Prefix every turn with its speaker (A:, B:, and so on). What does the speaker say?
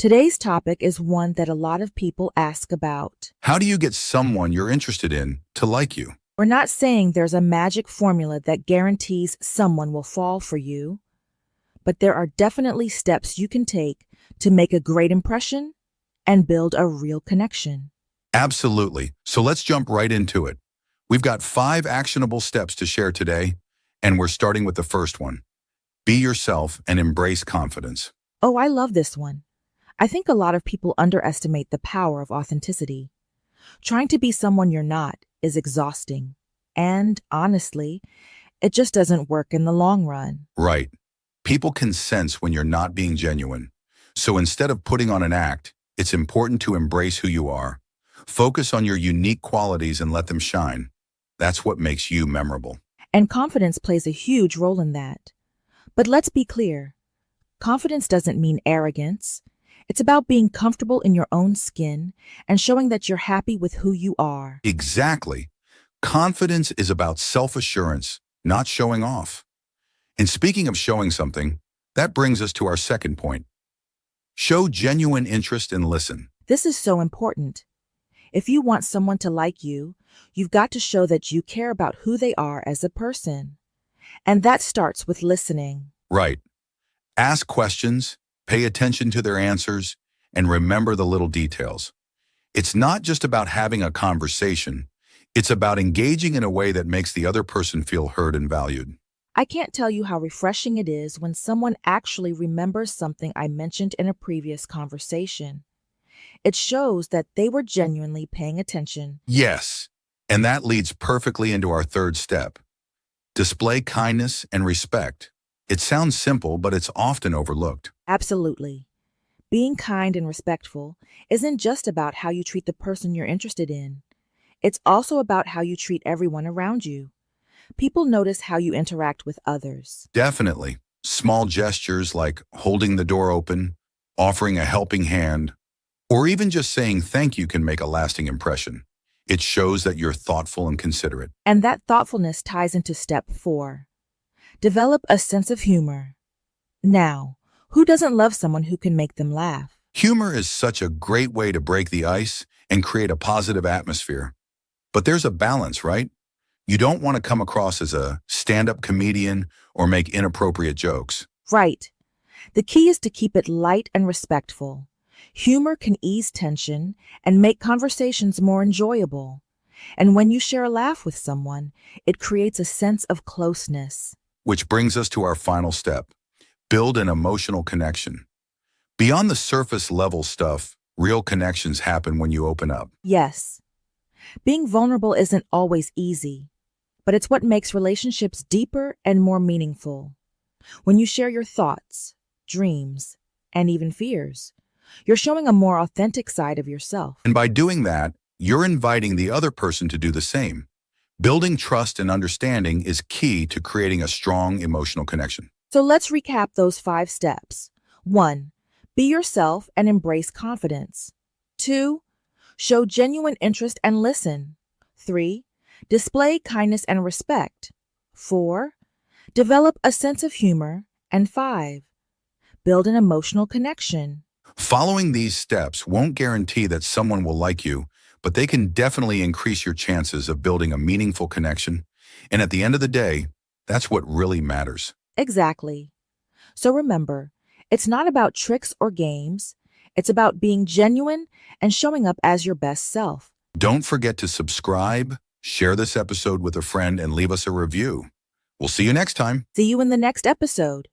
A: Today's topic is one that a lot of people ask about.
B: How do you get someone you're interested in to like you?
A: We're not saying there's a magic formula that guarantees someone will fall for you, but there are definitely steps you can take to make a great impression and build a real connection.
B: Absolutely. So let's jump right into it. We've got 5 actionable steps to share today, and we're starting with the first one. Be yourself and embrace confidence.
A: Oh, I love this one. I think a lot of people underestimate the power of authenticity. Trying to be someone you're not is exhausting. And honestly, it just doesn't work in the long run.
B: Right. People can sense when you're not being genuine. So instead of putting on an act, it's important to embrace who you are. Focus on your unique qualities and let them shine. That's what makes you memorable.
A: And confidence plays a huge role in that. But let's be clear. Confidence doesn't mean arrogance. It's about being comfortable in your own skin and showing that you're happy with who you are.
B: Exactly. Confidence is about self-assurance, not showing off. And speaking of showing something, that brings us to our second point. Show genuine interest and listen.
A: This is so important. If you want someone to like you, you've got to show that you care about who they are as a person. And that starts with listening.
B: Right. Ask questions, pay attention to their answers, and remember the little details. It's not just about having a conversation. It's about engaging in a way that makes the other person feel heard and valued.
A: I can't tell you how refreshing it is when someone actually remembers something I mentioned in a previous conversation. It shows that they were genuinely paying attention.
B: Yes, and that leads perfectly into our third step. Display kindness and respect. It sounds simple, but it's often overlooked.
A: Absolutely. Being kind and respectful isn't just about how you treat the person you're interested in. It's also about how you treat everyone around you. People notice how you interact with others.
B: Definitely. Small gestures like holding the door open, offering a helping hand, or even just saying thank you can make a lasting impression. It shows that you're thoughtful and considerate.
A: And that thoughtfulness ties into step 4. Develop a sense of humor. Now, who doesn't love someone who can make them laugh?
B: Humor is such a great way to break the ice and create a positive atmosphere. But there's a balance, right? You don't want to come across as a stand-up comedian or make inappropriate jokes.
A: Right. The key is to keep it light and respectful. Humor can ease tension and make conversations more enjoyable. And when you share a laugh with someone, it creates a sense of closeness.
B: Which brings us to our final step. Build an emotional connection. Beyond the surface level stuff, real connections happen when you open up.
A: Yes. Being vulnerable isn't always easy, but it's what makes relationships deeper and more meaningful. When you share your thoughts, dreams, and even fears, you're showing a more authentic side of yourself.
B: And by doing that, you're inviting the other person to do the same. Building trust and understanding is key to creating a strong emotional connection.
A: So let's recap those 5 steps. 1. Be yourself and embrace confidence. 2. Show genuine interest and listen. 3. Display kindness and respect. 4. Develop a sense of humor. And 5. Build an emotional connection.
B: Following these steps won't guarantee that someone will like you, but they can definitely increase your chances of building a meaningful connection. And at the end of the day, that's what really matters.
A: Exactly. So remember, it's not about tricks or games. It's about being genuine and showing up as your best self.
B: Don't forget to subscribe, share this episode with a friend, and leave us a review. We'll see you next time.
A: See you in the next episode.